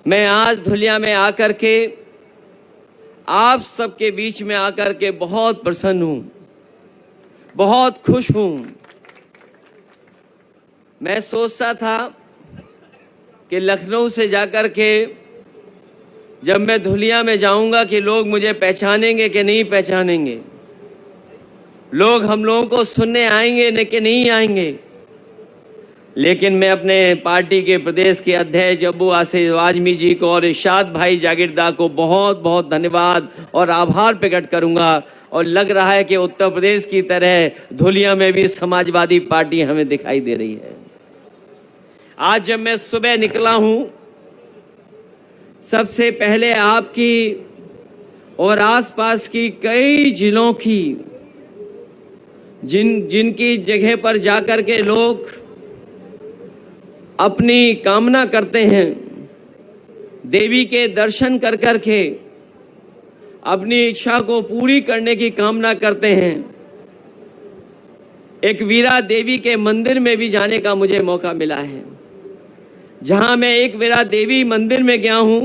मैं आज धुलिया में आकर के आप सबके बीच में आकर के बहुत प्रसन्न हूं, बहुत खुश हूं। मैं सोचता था कि लखनऊ से जाकर के जब मैं धुलिया में जाऊंगा कि लोग मुझे पहचानेंगे कि नहीं पहचानेंगे, लोग हम लोगों को सुनने आएंगे कि नहीं आएंगे। लेकिन मैं अपने पार्टी के प्रदेश के अध्यक्ष अब्बू आसिफ आजमी जी को और इरशाद भाई जागीरदार को बहुत बहुत धन्यवाद और आभार प्रकट करूंगा। और लग रहा है कि उत्तर प्रदेश की तरह धुलिया में भी समाजवादी पार्टी हमें दिखाई दे रही है। आज जब मैं सुबह निकला हूं, सबसे पहले आपकी और आसपास की कई जिलों की जिनकी जगह पर जाकर के लोग अपनी कामना करते हैं, देवी के दर्शन कर कर के अपनी इच्छा को पूरी करने की कामना करते हैं। एक वीरा देवी के मंदिर में भी जाने का मुझे मौका मिला है। जहां मैं एक वीरा देवी मंदिर में गया हूं,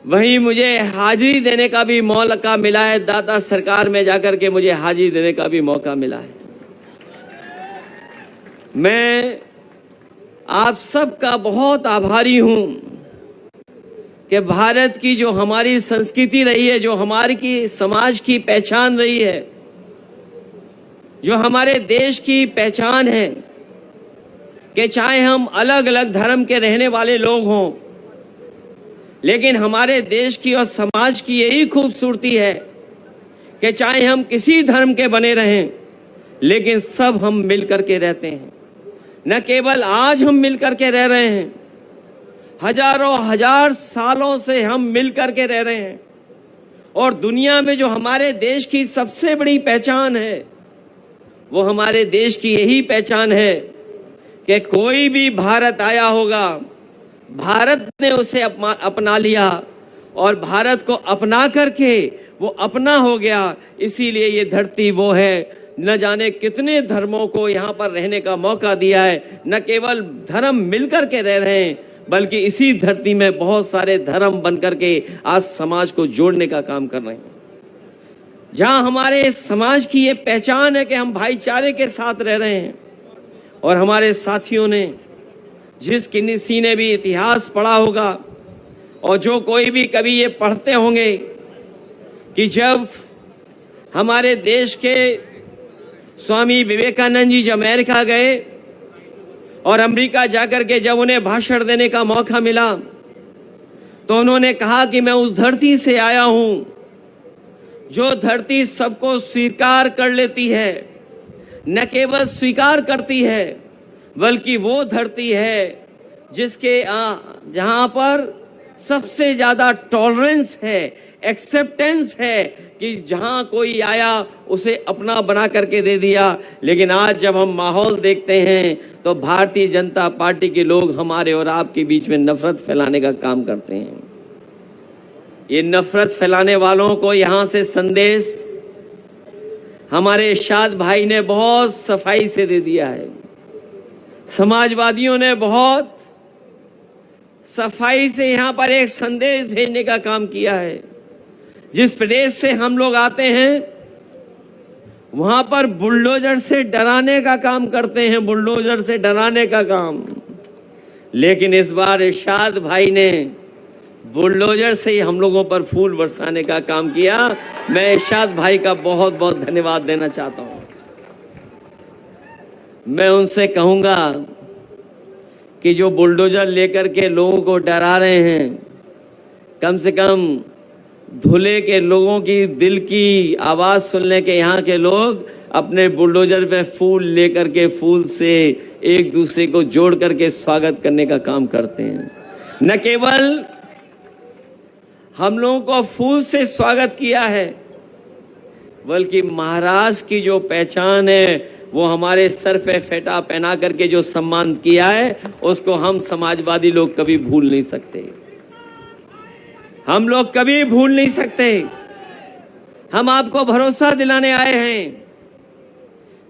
वहीं मुझे हाजिरी देने का भी मौका मिला है। दाता सरकार में जाकर के मुझे हाजिरी देने का भी मौका मिला है। मैं आप सबका बहुत आभारी हूं कि भारत की जो हमारी संस्कृति रही है, जो हमारी की समाज की पहचान रही है, जो हमारे देश की पहचान है, कि चाहे हम अलग अलग धर्म के रहने वाले लोग हों, लेकिन हमारे देश की और समाज की यही खूबसूरती है कि चाहे हम किसी धर्म के बने रहें, लेकिन सब हम मिलकर के रहते हैं। न केवल आज हम मिलकर के रह रहे हैं, हजारों हजार सालों से हम मिलकर के रह रहे हैं। और दुनिया में जो हमारे देश की सबसे बड़ी पहचान है, वो हमारे देश की यही पहचान है कि कोई भी भारत आया होगा, भारत ने उसे अपना लिया और भारत को अपना करके वो अपना हो गया। इसीलिए ये धरती वो है, न जाने कितने धर्मों को यहाँ पर रहने का मौका दिया है। न केवल धर्म मिलकर के रह रहे हैं, बल्कि इसी धरती में बहुत सारे धर्म बनकर के आज समाज को जोड़ने का काम कर रहे हैं। जहाँ हमारे समाज की ये पहचान है कि हम भाईचारे के साथ रह रहे हैं। और हमारे साथियों ने, जिस किसी ने भी इतिहास पढ़ा होगा और जो कोई भी कभी ये पढ़ते होंगे कि जब हमारे देश के स्वामी विवेकानंद जी जब अमेरिका गए और अमेरिका जाकर के जब उन्हें भाषण देने का मौका मिला, तो उन्होंने कहा कि मैं उस धरती से आया हूं जो धरती सबको स्वीकार कर लेती है। न केवल स्वीकार करती है, बल्कि वो धरती है जिसके जहां पर सबसे ज्यादा टॉलरेंस है, एक्सेप्टेंस है, कि जहां कोई आया उसे अपना बना करके दे दिया। लेकिन आज जब हम माहौल देखते हैं तो भारतीय जनता पार्टी के लोग हमारे और आपके बीच में नफरत फैलाने का काम करते हैं। ये नफरत फैलाने वालों को यहां से संदेश हमारे इरशाद भाई ने बहुत सफाई से दे दिया है। समाजवादियों ने बहुत सफाई से यहां पर एक संदेश भेजने का काम किया है। जिस प्रदेश से हम लोग आते हैं, वहां पर बुलडोजर से डराने का काम करते हैं, बुलडोजर से डराने का काम। लेकिन इस बार इरशाद भाई ने बुलडोजर से ही हम लोगों पर फूल बरसाने का काम किया। मैं इरशाद भाई का बहुत बहुत धन्यवाद देना चाहता हूं। मैं उनसे कहूंगा कि जो बुलडोजर लेकर के लोगों को डरा रहे हैं, कम से कम धुले के लोगों की दिल की आवाज सुनने के यहाँ के लोग अपने बुलडोजर पे फूल लेकर के फूल से एक दूसरे को जोड़ करके स्वागत करने का काम करते हैं। न केवल हम लोगों को फूल से स्वागत किया है, बल्कि महाराष्ट्र की जो पहचान है, वो हमारे सर पे फेटा पहना करके जो सम्मान किया है, उसको हम समाजवादी लोग कभी भूल नहीं सकते। हम लोग कभी भूल नहीं सकते। हम आपको भरोसा दिलाने आए हैं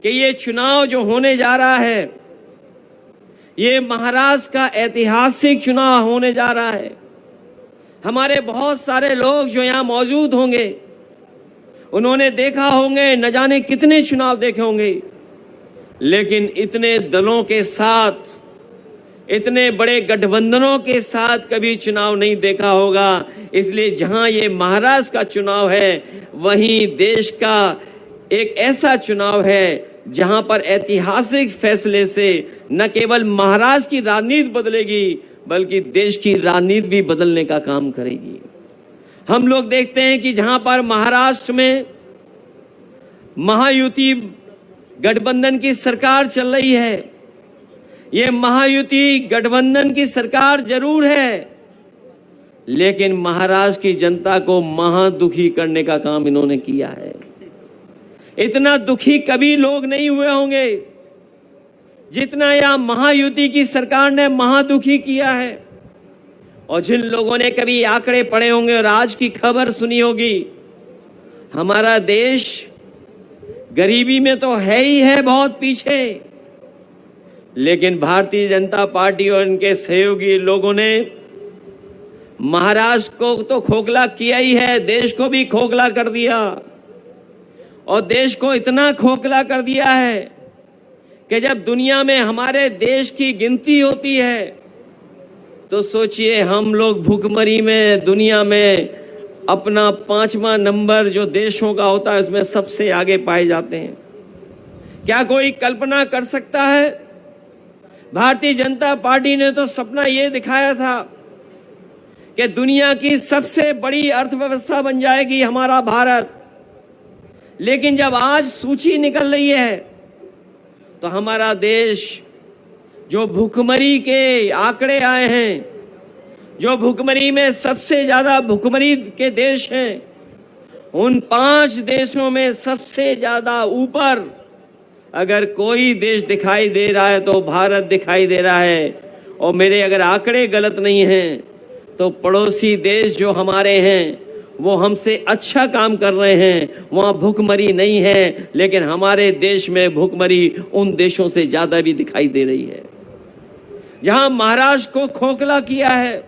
कि ये चुनाव जो होने जा रहा है, ये महाराष्ट्र का ऐतिहासिक चुनाव होने जा रहा है। हमारे बहुत सारे लोग जो यहाँ मौजूद होंगे उन्होंने देखा होंगे, न जाने कितने चुनाव देखे होंगे, लेकिन इतने दलों के साथ, इतने बड़े गठबंधनों के साथ कभी चुनाव नहीं देखा होगा। इसलिए जहां ये महाराष्ट्र का चुनाव है, वहीं देश का एक ऐसा चुनाव है जहां पर ऐतिहासिक फैसले से न केवल महाराष्ट्र की राजनीति बदलेगी, बल्कि देश की राजनीति भी बदलने का काम करेगी। हम लोग देखते हैं कि जहां पर महाराष्ट्र में महायुति गठबंधन की सरकार चल रही है, ये महायुति गठबंधन की सरकार जरूर है, लेकिन महाराष्ट्र की जनता को महादुखी करने का काम इन्होंने किया है। इतना दुखी कभी लोग नहीं हुए होंगे जितना यह महायुति की सरकार ने महादुखी किया है। और जिन लोगों ने कभी आंकड़े पढ़े होंगे और आज की खबर सुनी होगी, हमारा देश गरीबी में तो है ही है बहुत पीछे, लेकिन भारतीय जनता पार्टी और इनके सहयोगी लोगों ने महाराष्ट्र को तो खोखला किया ही है, देश को भी खोखला कर दिया। और देश को इतना खोखला कर दिया है कि जब दुनिया में हमारे देश की गिनती होती है तो सोचिए, हम लोग भुखमरी में दुनिया में अपना 5वां नंबर जो देशों का होता है उसमें सबसे आगे पाए जाते हैं। क्या कोई कल्पना कर सकता है? भारतीय जनता पार्टी ने तो सपना ये दिखाया था कि दुनिया की सबसे बड़ी अर्थव्यवस्था बन जाएगी हमारा भारत, लेकिन जब आज सूची निकल रही है तो हमारा देश, जो भुखमरी के आंकड़े आए हैं, जो भुखमरी में सबसे ज्यादा भुखमरी के देश हैं, उन 5 देशों में सबसे ज्यादा ऊपर अगर कोई देश दिखाई दे रहा है तो भारत दिखाई दे रहा है। और मेरे अगर आंकड़े गलत नहीं हैं तो पड़ोसी देश जो हमारे हैं वो हमसे अच्छा काम कर रहे हैं, वहां भुखमरी नहीं है, लेकिन हमारे देश में भुखमरी उन देशों से ज्यादा भी दिखाई दे रही है। जहां महाराष्ट्र को खोखला किया है,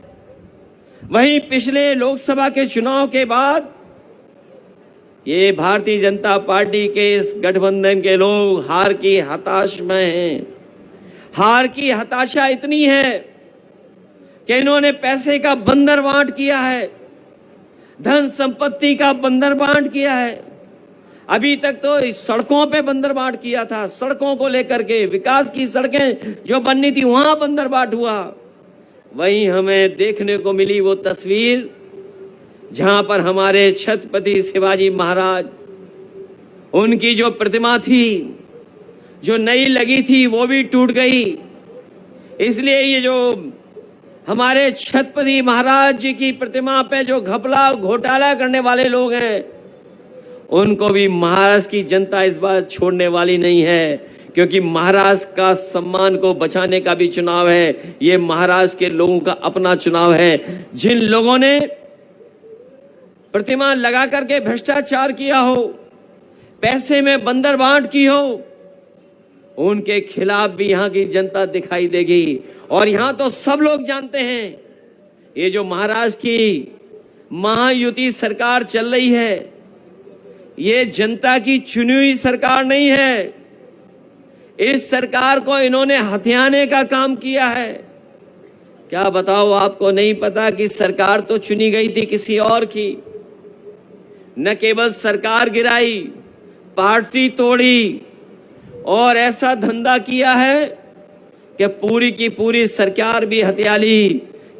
वहीं पिछले लोकसभा के चुनाव के बाद ये भारतीय जनता पार्टी के इस गठबंधन के लोग हार की हताश में हैं। हार की हताशा इतनी है कि इन्होंने पैसे का बंदर बांट किया है, धन संपत्ति का बंदर बांट किया है। अभी तक तो सड़कों पे बंदर बांट किया था, सड़कों को लेकर के, विकास की सड़कें जो बननी थी वहां बंदर बांट हुआ। वहीं हमें देखने को मिली वो तस्वीर जहां पर हमारे छत्रपति शिवाजी महाराज, उनकी जो प्रतिमा थी, जो नई लगी थी, वो भी टूट गई। इसलिए ये जो हमारे छत्रपति महाराज जी की प्रतिमा पे जो घपला घोटाला करने वाले लोग हैं, उनको भी महाराष्ट्र की जनता इस बार छोड़ने वाली नहीं है, क्योंकि महाराष्ट्र का सम्मान को बचाने का भी चुनाव है। ये महाराष्ट्र के लोगों का अपना चुनाव है। जिन लोगों ने प्रतिमा लगा करके भ्रष्टाचार किया हो, पैसे में बंदर बांट की हो, उनके खिलाफ भी यहां की जनता दिखाई देगी। और यहां तो सब लोग जानते हैं, ये जो महाराष्ट्र की महायुति सरकार चल रही है, ये जनता की चुनी हुई सरकार नहीं है। इस सरकार को इन्होंने हथियाने का काम किया है। क्या बताओ, आपको नहीं पता कि सरकार तो चुनी गई थी किसी और की। न केवल सरकार गिराई, पार्टी तोड़ी और ऐसा धंधा किया है कि पूरी की पूरी सरकार भी हथिया ली।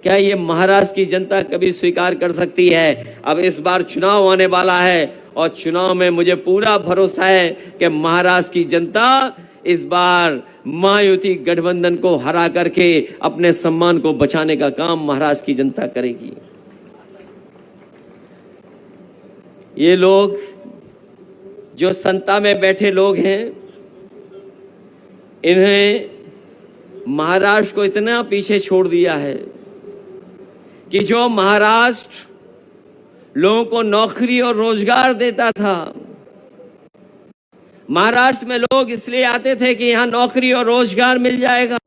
क्या ये महाराष्ट्र की जनता कभी स्वीकार कर सकती है? अब इस बार चुनाव आने वाला है और चुनाव में मुझे पूरा भरोसा है कि महाराष्ट्र की जनता इस बार महायुति गठबंधन को हरा करके अपने सम्मान को बचाने का काम महाराष्ट्र की जनता करेगी। ये लोग जो सत्ता में बैठे लोग हैं, इन्हें महाराष्ट्र को इतना पीछे छोड़ दिया है कि जो महाराष्ट्र लोगों को नौकरी और रोजगार देता था, महाराष्ट्र में लोग इसलिए आते थे कि यहां नौकरी और रोजगार मिल जाएगा।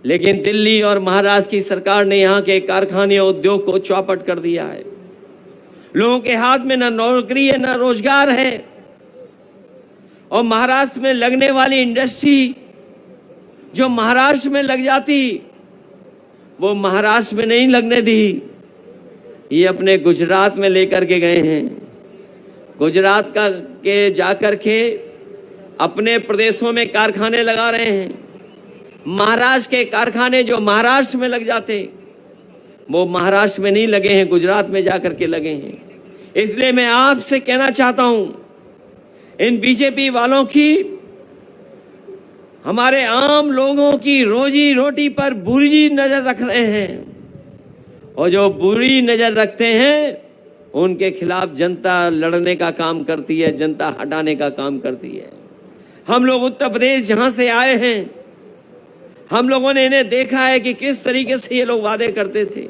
लेकिन दिल्ली और महाराष्ट्र की सरकार ने यहाँ के कारखाने और उद्योग को चौपट कर दिया है। लोगों के हाथ में न नौकरी है न रोजगार है। और महाराष्ट्र में लगने वाली इंडस्ट्री जो महाराष्ट्र में लग जाती वो महाराष्ट्र में नहीं लगने दी, ये अपने गुजरात में लेकर के गए हैं। गुजरात का के जाकर के अपने प्रदेशों में कारखाने लगा रहे हैं। महाराष्ट्र के कारखाने जो महाराष्ट्र में लग जाते वो महाराष्ट्र में नहीं लगे हैं, गुजरात में जाकर के लगे हैं। इसलिए मैं आपसे कहना चाहता हूं, इन बीजेपी वालों की हमारे आम लोगों की रोजी रोटी पर बुरी नजर रख रहे हैं, और जो बुरी नजर रखते हैं उनके खिलाफ जनता लड़ने का काम करती है, जनता हटाने का काम करती है। हम लोग उत्तर प्रदेश जहां से आए हैं, हम लोगों ने इन्हें देखा है कि किस तरीके से ये लोग वादे करते थे।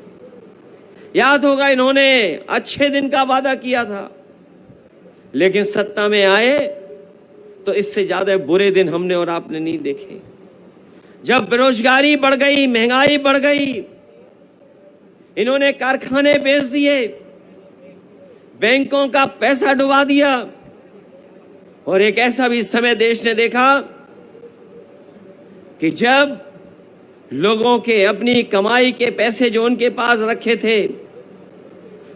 याद होगा इन्होंने अच्छे दिन का वादा किया था, लेकिन सत्ता में आए तो इससे ज्यादा बुरे दिन हमने और आपने नहीं देखे। जब बेरोजगारी बढ़ गई, महंगाई बढ़ गई, इन्होंने कारखाने बेच दिए, बैंकों का पैसा डुबा दिया, और एक ऐसा भी समय देश ने देखा कि जब लोगों के अपनी कमाई के पैसे जो उनके पास रखे थे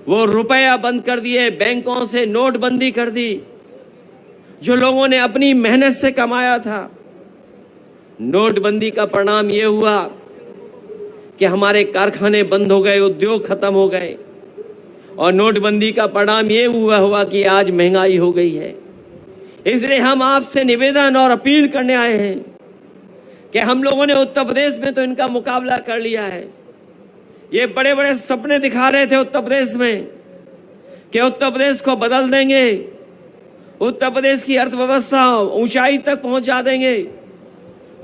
वो रुपया बंद कर दिए, बैंकों से नोटबंदी कर दी। जो लोगों ने अपनी मेहनत से कमाया था, नोटबंदी का परिणाम ये हुआ कि हमारे कारखाने बंद हो गए, उद्योग खत्म हो गए, और नोटबंदी का परिणाम ये हुआ कि आज महंगाई हो गई है। इसलिए हम आपसे निवेदन और अपील करने आए हैं कि हम लोगों ने उत्तर प्रदेश में तो इनका मुकाबला कर लिया है। ये बड़े बड़े सपने दिखा रहे थे उत्तर प्रदेश में कि उत्तर प्रदेश को बदल देंगे, उत्तर प्रदेश की अर्थव्यवस्था ऊंचाई तक पहुंचा देंगे।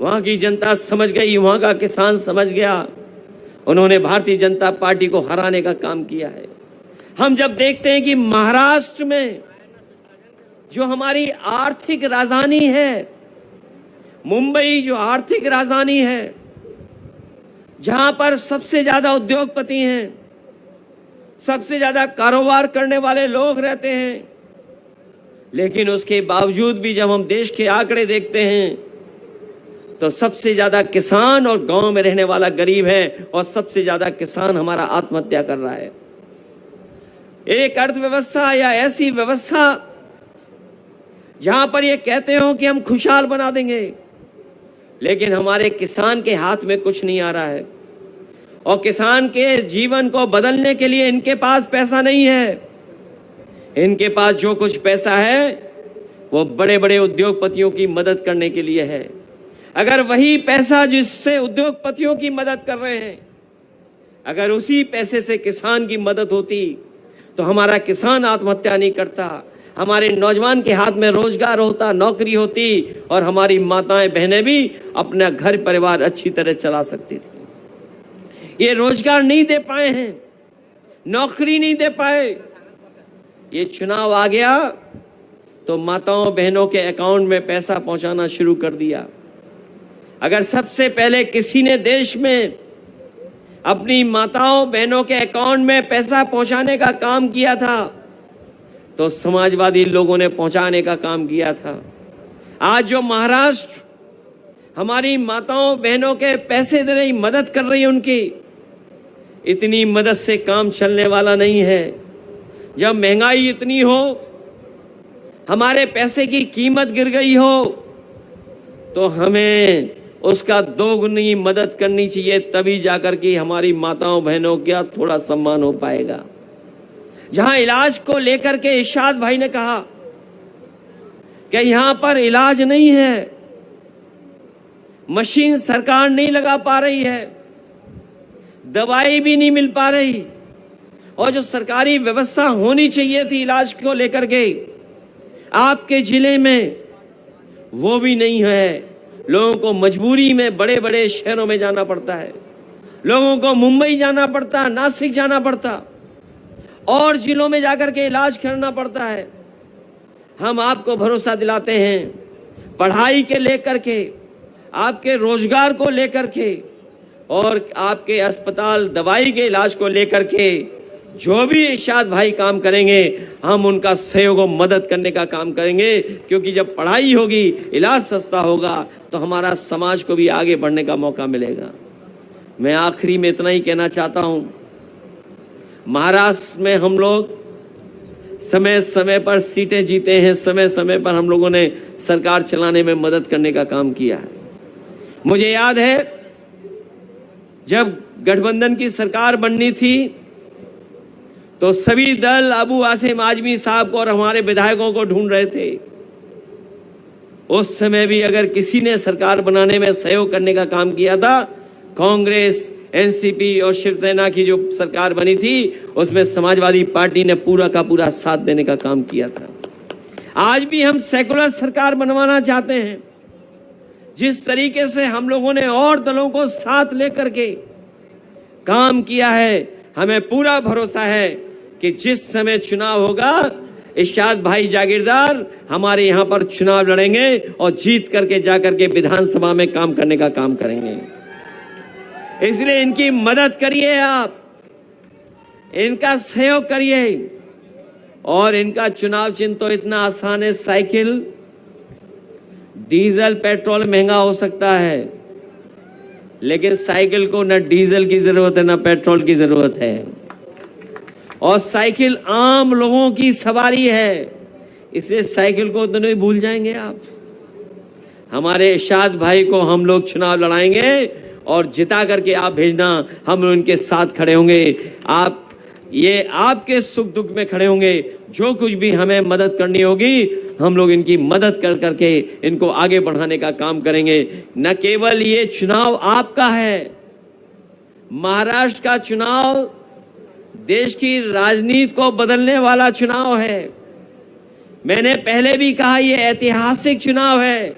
वहां की जनता समझ गई, वहां का किसान समझ गया, उन्होंने भारतीय जनता पार्टी को हराने का काम किया है। हम जब देखते हैं कि महाराष्ट्र में जो हमारी आर्थिक राजधानी है, मुंबई जो आर्थिक राजधानी है, जहां पर सबसे ज्यादा उद्योगपति हैं, सबसे ज्यादा कारोबार करने वाले लोग रहते हैं, लेकिन उसके बावजूद भी जब हम देश के आंकड़े देखते हैं तो सबसे ज्यादा किसान और गांव में रहने वाला गरीब है, और सबसे ज्यादा किसान हमारा आत्महत्या कर रहा है। एक अर्थव्यवस्था या ऐसी व्यवस्था जहां पर ये कहते हो कि हम खुशहाल बना देंगे, लेकिन हमारे किसान के हाथ में कुछ नहीं आ रहा है, और किसान के जीवन को बदलने के लिए इनके पास पैसा नहीं है। इनके पास जो कुछ पैसा है वो बड़े बड़े उद्योगपतियों की मदद करने के लिए है। अगर वही पैसा जिससे उद्योगपतियों की मदद कर रहे हैं, अगर उसी पैसे से किसान की मदद होती तो हमारा किसान आत्महत्या नहीं करता, हमारे नौजवान के हाथ में रोजगार होता, नौकरी होती, और हमारी माताएं बहनें भी अपना घर परिवार अच्छी तरह चला सकती थी। ये रोजगार नहीं दे पाए हैं, नौकरी नहीं दे पाए। ये चुनाव आ गया तो माताओं बहनों के अकाउंट में पैसा पहुंचाना शुरू कर दिया। अगर सबसे पहले किसी ने देश में अपनी माताओं बहनों के अकाउंट में पैसा पहुंचाने का काम किया था तो समाजवादी लोगों ने पहुंचाने का काम किया था। आज जो महाराष्ट्र हमारी माताओं बहनों के पैसे दे रही, मदद कर रही है, उनकी इतनी मदद से काम चलने वाला नहीं है। जब महंगाई इतनी हो, हमारे पैसे की कीमत गिर गई हो, तो हमें उसका दोगुनी मदद करनी चाहिए, तभी जाकर के हमारी माताओं बहनों का थोड़ा सम्मान हो पाएगा। जहां इलाज को लेकर के इरशाद भाई ने कहा कि यहां पर इलाज नहीं है, मशीन सरकार नहीं लगा पा रही है, दवाई भी नहीं मिल पा रही, और जो सरकारी व्यवस्था होनी चाहिए थी इलाज को लेकर के आपके जिले में वो भी नहीं है। लोगों को मजबूरी में बड़े बड़े शहरों में जाना पड़ता है, लोगों को मुंबई जाना पड़ता, नासिक जाना पड़ता, और जिलों में जाकर के इलाज करना पड़ता है। हम आपको भरोसा दिलाते हैं, पढ़ाई के लेकर के, आपके रोजगार को लेकर के, और आपके अस्पताल दवाई के इलाज को लेकर के जो भी इरशाद भाई काम करेंगे, हम उनका सहयोग और मदद करने का काम करेंगे, क्योंकि जब पढ़ाई होगी, इलाज सस्ता होगा, तो हमारा समाज को भी आगे बढ़ने का मौका मिलेगा। मैं आखिरी में इतना ही कहना चाहता हूं, महाराष्ट्र में हम लोग समय समय पर सीटें जीते हैं, समय समय पर हम लोगों ने सरकार चलाने में मदद करने का काम किया है। मुझे याद है जब गठबंधन की सरकार बननी थी तो सभी दल अबू आसिम आजमी साहब को और हमारे विधायकों को ढूंढ रहे थे। उस समय भी अगर किसी ने सरकार बनाने में सहयोग करने का काम किया था, कांग्रेस, एनसीपी और शिवसेना की जो सरकार बनी थी, उसमें समाजवादी पार्टी ने पूरा का पूरा साथ देने का काम किया था। आज भी हम सेकुलर सरकार बनवाना चाहते हैं। जिस तरीके से हम लोगों ने और दलों को साथ लेकर के काम किया है, हमें पूरा भरोसा है कि जिस समय चुनाव होगा, इरशाद भाई जागीरदार हमारे यहाँ पर चुनाव लड़ेंगे और जीत करके जाकर के विधानसभा में काम करने का काम करेंगे। इसलिए इनकी मदद करिए, आप इनका सहयोग करिए। और इनका चुनाव चिन्ह तो इतना आसान है, साइकिल। डीजल पेट्रोल महंगा हो सकता है, लेकिन साइकिल को न डीजल की जरूरत है न पेट्रोल की जरूरत है। और साइकिल आम लोगों की सवारी है, इसलिए साइकिल को तो नहीं भूल जाएंगे आप। हमारे इरशाद भाई को हम लोग चुनाव लड़ाएंगे और जिता करके आप भेजना, हम उनके साथ खड़े होंगे। आप ये आपके सुख दुख में खड़े होंगे। जो कुछ भी हमें मदद करनी होगी, हम लोग इनकी मदद कर करके इनको आगे बढ़ाने का काम करेंगे। न केवल ये चुनाव आपका है, महाराष्ट्र का चुनाव देश की राजनीति को बदलने वाला चुनाव है। मैंने पहले भी कहा, यह ऐतिहासिक चुनाव है।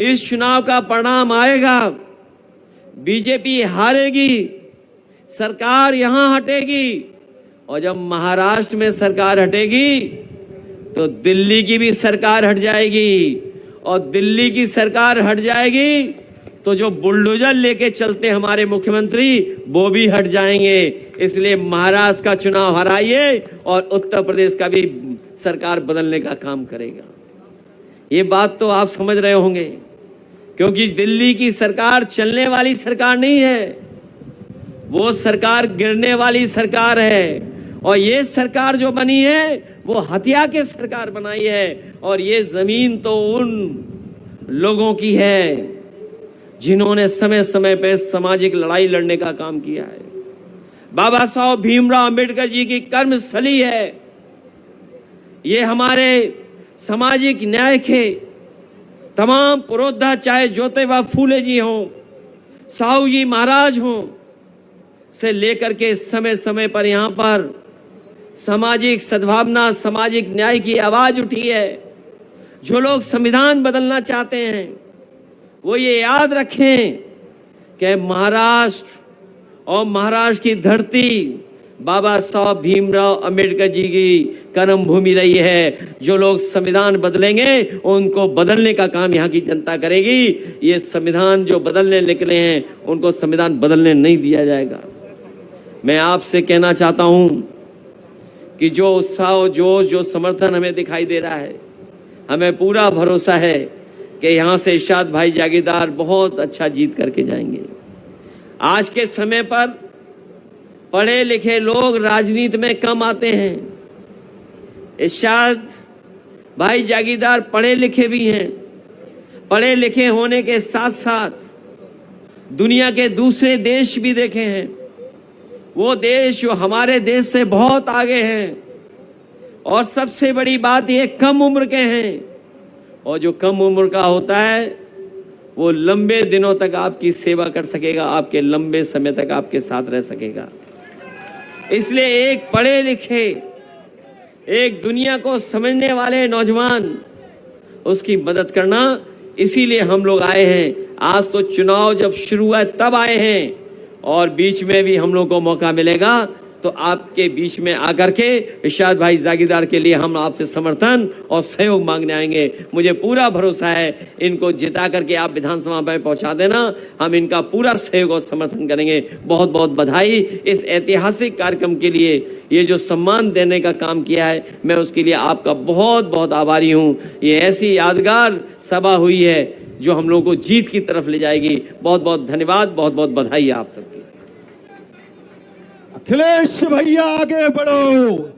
इस चुनाव का परिणाम आएगा, बीजेपी हारेगी, सरकार यहां हटेगी, और जब महाराष्ट्र में सरकार हटेगी तो दिल्ली की भी सरकार हट जाएगी, और दिल्ली की सरकार हट जाएगी तो जो बुलडोजर लेके चलते हमारे मुख्यमंत्री, वो भी हट जाएंगे। इसलिए महाराष्ट्र का चुनाव हराइए और उत्तर प्रदेश का भी सरकार बदलने का काम करेगा। ये बात तो आप समझ रहे होंगे, क्योंकि दिल्ली की सरकार चलने वाली सरकार नहीं है, वो सरकार गिरने वाली सरकार है। और ये सरकार जो बनी है, वो हत्या के सरकार बनाई है। और ये जमीन तो उन लोगों की है जिन्होंने समय समय पे सामाजिक लड़ाई लड़ने का काम किया है। बाबा साहब भीमराव अंबेडकर जी की कर्मस्थली है ये। हमारे सामाजिक न्याय के तमाम पुरोधा, चाहे ज्योतिबा फूले जी हों, साहू जी महाराज हों, से लेकर के समय समय पर यहाँ पर सामाजिक सद्भावना, सामाजिक न्याय की आवाज उठी है। जो लोग संविधान बदलना चाहते हैं, वो ये याद रखें कि महाराष्ट्र और महाराष्ट्र की धरती बाबा साहब भीमराव अंबेडकर जी की कर्म भूमि रही है। जो लोग संविधान बदलेंगे, उनको बदलने का काम यहाँ की जनता करेगी। ये संविधान जो बदलने निकले हैं, उनको संविधान बदलने नहीं दिया जाएगा। मैं आपसे कहना चाहता हूं कि जो उत्साह, जोश, जो समर्थन हमें दिखाई दे रहा है, हमें पूरा भरोसा है कि यहाँ से इरशाद भाई जागीरदार बहुत अच्छा जीत करके जाएंगे। आज के समय पर पढ़े लिखे लोग राजनीति में कम आते हैं। इरशाद भाई जागीरदार पढ़े लिखे भी हैं। पढ़े लिखे होने के साथ साथ दुनिया के दूसरे देश भी देखे हैं। वो देश जो हमारे देश से बहुत आगे हैं, और सबसे बड़ी बात ये कम उम्र के हैं। और जो कम उम्र का होता है, वो लंबे दिनों तक आपकी सेवा कर सकेगा, आपके लंबे समय तक आपके साथ रह सकेगा। इसलिए एक पढ़े लिखे, एक दुनिया को समझने वाले नौजवान, उसकी मदद करना, इसीलिए हम लोग आए हैं। आज तो चुनाव जब शुरू हुआ तब आए हैं, और बीच में भी हम लोग को मौका मिलेगा तो आपके बीच में आकर के इरशाद भाई जागीरदार के लिए हम आपसे समर्थन और सहयोग मांगने आएंगे। मुझे पूरा भरोसा है इनको जिता करके आप विधानसभा में पहुंचा देना, हम इनका पूरा सहयोग और समर्थन करेंगे। बहुत बहुत बधाई इस ऐतिहासिक कार्यक्रम के लिए, ये जो सम्मान देने का काम किया है मैं उसके लिए आपका बहुत बहुत आभारी हूँ। ये ऐसी यादगार सभा हुई है जो हम लोगों को जीत की तरफ ले जाएगी। बहुत बहुत धन्यवाद, बहुत बहुत बधाई आप सबकी। अखिलेश भैया आगे बढ़ो।